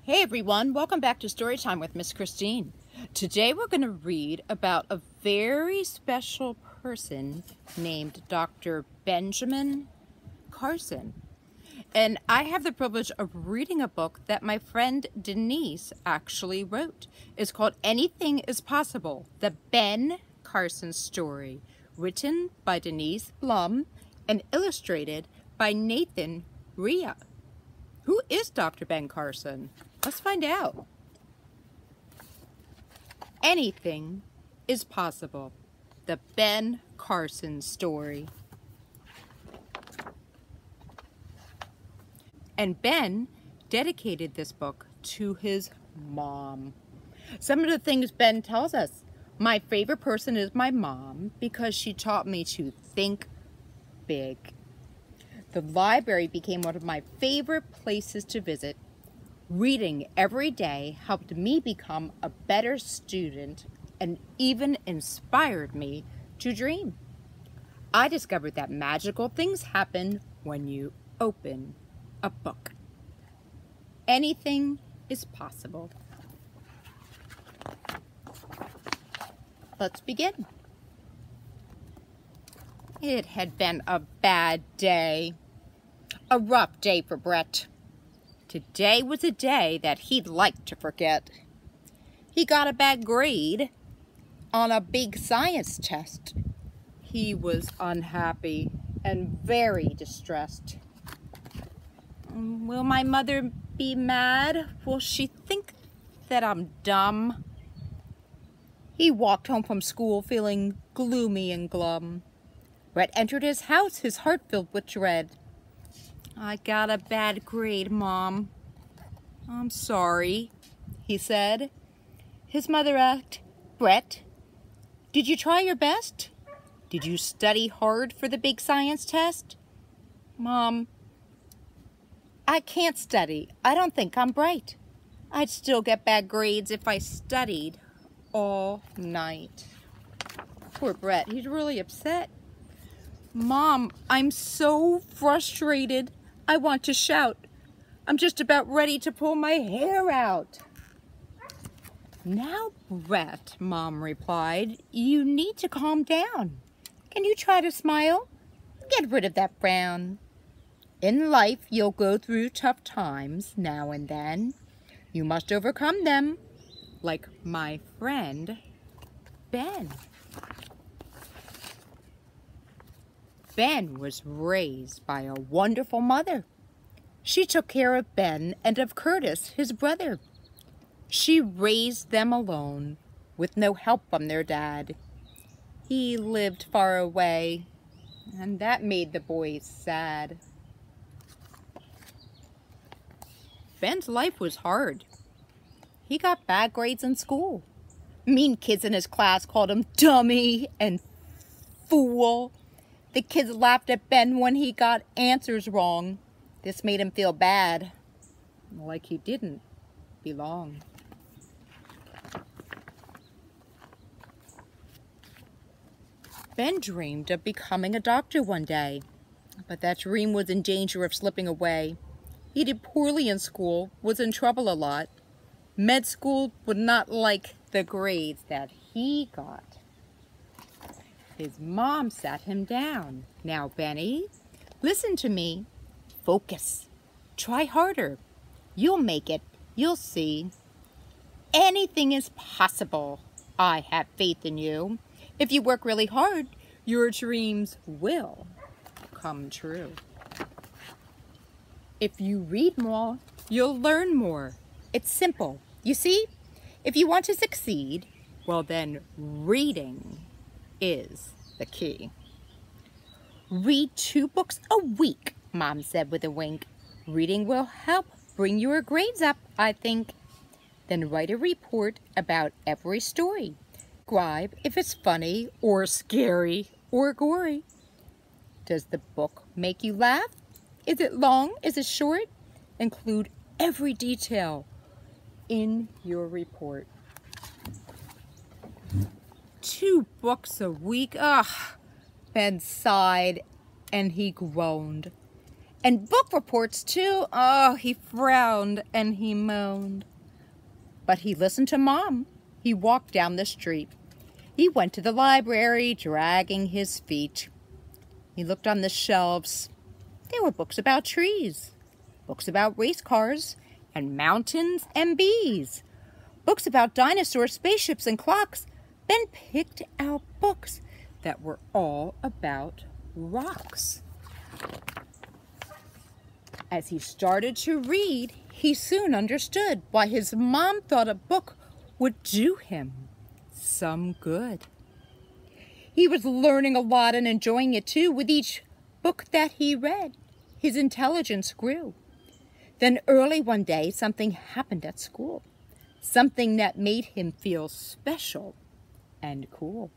Hey everyone, welcome back to Storytime with Miss Christine. Today we're going to read about a very special person named Dr. Benjamin Carson. And I have the privilege of reading a book that my friend Denise actually wrote. It's called Anything is Possible, the Ben Carson story, written by Denise Blum and illustrated by Nathan Rhea. Who is Dr. Ben Carson? Let's find out. Anything is possible. The Ben Carson story. And Ben dedicated this book to his mom. Some of the things Ben tells us. My favorite person is my mom because she taught me to think big. The library became one of my favorite places to visit. Reading every day helped me become a better student and even inspired me to dream. I discovered that magical things happen when you open a book. Anything is possible. Let's begin. It had been a bad day. A rough day for Brett. Today was a day that he'd like to forget. He got a bad grade on a big science test. He was unhappy and very distressed. Will my mother be mad? Will she think that I'm dumb? He walked home from school feeling gloomy and glum. Brett entered his house, his heart filled with dread. I got a bad grade, Mom. I'm sorry, he said. His mother asked, Brett, did you try your best? Did you study hard for the big science test? Mom, I can't study. I don't think I'm bright. I'd still get bad grades if I studied all night. Poor Brett, he's really upset. Mom, I'm so frustrated. I want to shout. I'm just about ready to pull my hair out. Now, Brett, Mom replied, you need to calm down. Can you try to smile? Get rid of that frown. In life, you'll go through tough times now and then. You must overcome them, like my friend, Ben. Ben was raised by a wonderful mother. She took care of Ben and of Curtis, his brother. She raised them alone, with no help from their dad. He lived far away, and that made the boys sad. Ben's life was hard. He got bad grades in school. Mean kids in his class called him dummy and fool. The kids laughed at Ben when he got answers wrong. This made him feel bad, like he didn't belong. Ben dreamed of becoming a doctor one day, but that dream was in danger of slipping away. He did poorly in school, was in trouble a lot. Med school would not like the grades that he got. His mom sat him down. Now, Benny, listen to me. Focus. Try harder. You'll make it. You'll see. Anything is possible. I have faith in you. If you work really hard, your dreams will come true. If you read more, you'll learn more. It's simple. You see, if you want to succeed, well then reading is the key. Read 2 books a week, Mom said with a wink. Reading will help bring your grades up, I think. Then write a report about every story. Describe if it's funny or scary or gory. Does the book make you laugh? Is it long? Is it short? Include every detail in your report. 2 books a week? Ugh. Ben sighed and he groaned. And book reports too. Oh, he frowned and he moaned. But he listened to Mom. He walked down the street. He went to the library, dragging his feet. He looked on the shelves. There were books about trees, books about race cars, and mountains and bees, books about dinosaurs, spaceships, and clocks. Ben picked out books that were all about rocks. As he started to read, he soon understood why his mom thought a book would do him some good. He was learning a lot and enjoying it too. With each book that he read, his intelligence grew. Then early one day, something happened at school. Something that made him feel special and cool.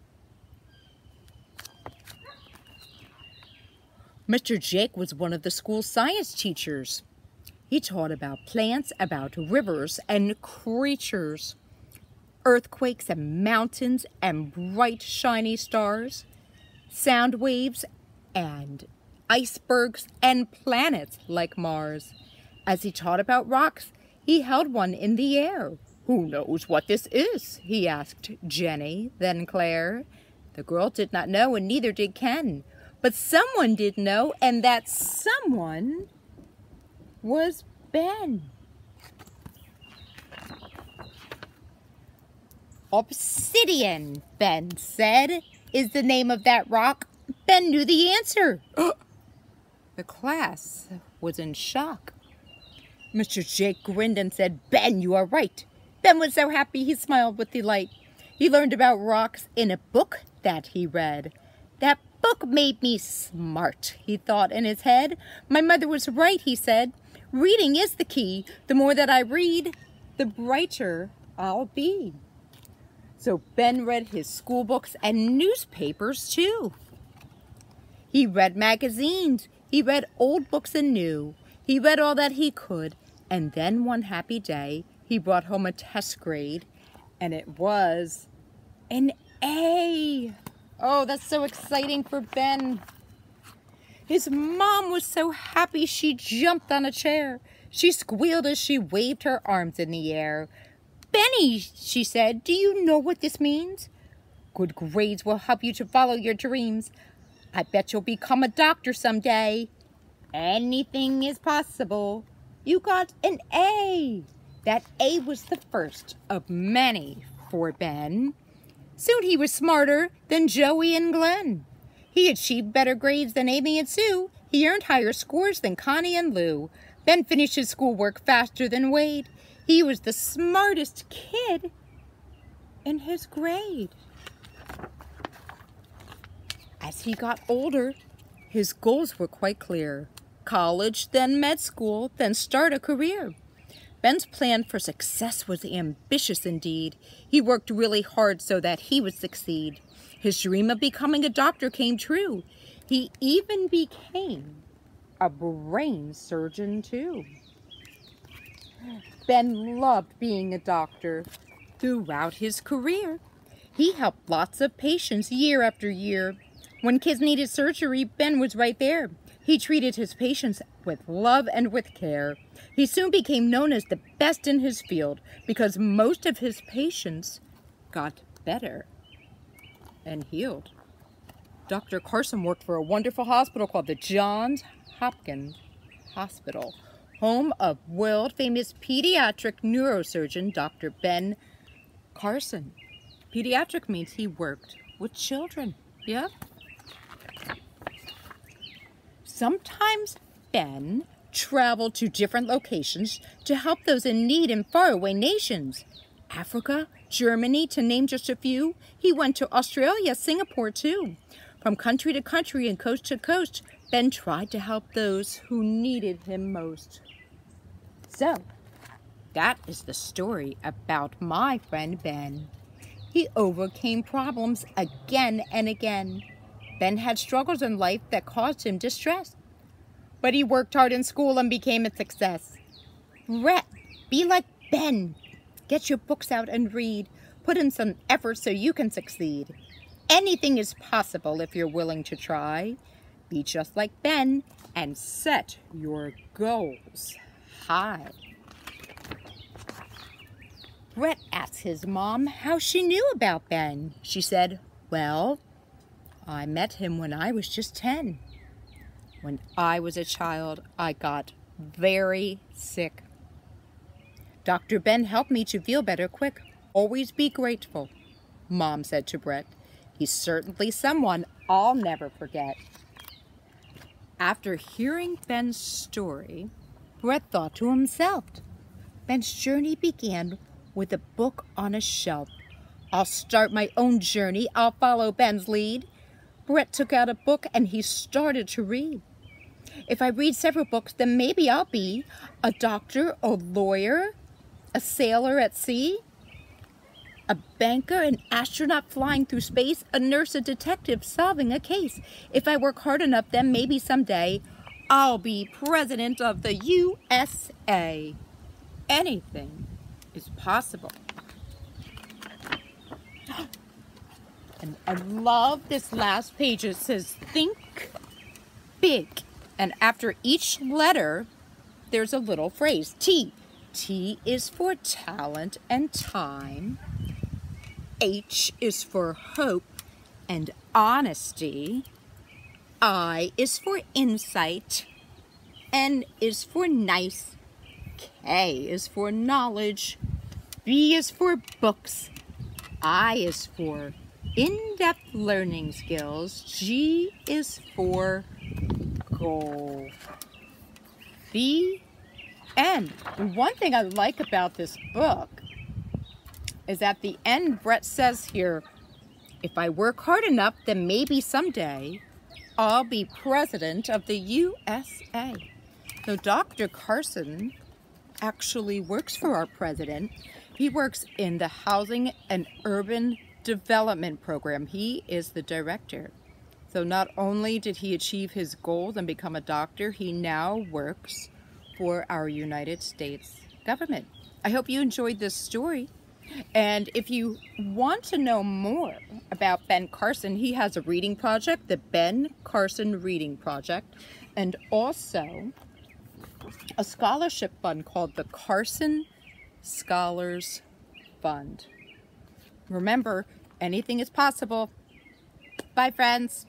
Mr. Jake was one of the school's science teachers. He taught about plants, about rivers and creatures, earthquakes and mountains and bright shiny stars, sound waves and icebergs and planets like Mars. As he taught about rocks, he held one in the air. "Who knows what this is?" he asked Jenny, then Claire. The girl did not know, and neither did Ken. But someone did know, and that someone was Ben. "Obsidian," Ben said, "is the name of that rock." Ben knew the answer. The class was in shock. Mr. Jake grinned and said, "Ben, you are right." Ben was so happy he smiled with delight. He learned about rocks in a book that he read. That book made me smart, he thought in his head. My mother was right, he said. Reading is the key. The more that I read, the brighter I'll be. So Ben read his school books and newspapers too. He read magazines. He read old books and new. He read all that he could. And then one happy day, he brought home a test grade, and it was an A. Oh, that's so exciting for Ben. His mom was so happy she jumped on a chair. She squealed as she waved her arms in the air. "Benny," she said, "do you know what this means? Good grades will help you to follow your dreams. I bet you'll become a doctor someday. Anything is possible. You got an A." That A was the first of many for Ben. Soon he was smarter than Joey and Glenn. He achieved better grades than Amy and Sue. He earned higher scores than Connie and Lou. Ben finished his schoolwork faster than Wade. He was the smartest kid in his grade. As he got older, his goals were quite clear. College, then med school, then start a career. Ben's plan for success was ambitious indeed. He worked really hard so that he would succeed. His dream of becoming a doctor came true. He even became a brain surgeon too. Ben loved being a doctor. Throughout his career, he helped lots of patients year after year. When kids needed surgery, Ben was right there. He treated his patients with love and with care. He soon became known as the best in his field because most of his patients got better and healed. Dr. Carson worked for a wonderful hospital called the Johns Hopkins Hospital, home of world-famous pediatric neurosurgeon Dr. Ben Carson. Pediatric means he worked with children. Yeah. Sometimes Ben traveled to different locations to help those in need in faraway nations. Africa, Germany, to name just a few. He went to Australia, Singapore too. From country to country and coast to coast, Ben tried to help those who needed him most. So, that is the story about my friend Ben. He overcame problems again and again. Ben had struggles in life that caused him distress, but he worked hard in school and became a success. Be like Ben. Get your books out and read. Put in some effort so you can succeed. Anything is possible if you're willing to try. Be just like Ben and set your goals high. Brett asked his mom how she knew about Ben. She said, "Well, I met him when I was just 10. When I was a child, I got very sick. Dr. Ben helped me to feel better quick. Always be grateful," Mom said to Brett. "He's certainly someone I'll never forget." After hearing Ben's story, Brett thought to himself, Ben's journey began with a book on a shelf. I'll start my own journey. I'll follow Ben's lead. Brett took out a book and he started to read. If I read several books, then maybe I'll be a doctor, a lawyer, a sailor at sea, a banker, an astronaut flying through space, a nurse, a detective solving a case. If I work hard enough, then maybe someday I'll be president of the USA. Anything is possible. And I love this last page. It says, think big. And after each letter, there's a little phrase. T. T is for talent and time. H is for hope and honesty. I is for insight. N is for nice. K is for knowledge. B is for books. I is for in-depth learning skills. G is for goal. The end. And one thing I like about this book is at the end, Brett says here, if I work hard enough, then maybe someday I'll be president of the USA. So Dr. Carson actually works for our president. He works in the Housing and Urban Development Program. He is the director. So not only did he achieve his goals and become a doctor, he now works for our United States government. I hope you enjoyed this story. And if you want to know more about Ben Carson, he has a reading project, the Ben Carson Reading Project, and also a scholarship fund called the Carson Scholars Fund. Remember, anything is possible. Bye, friends.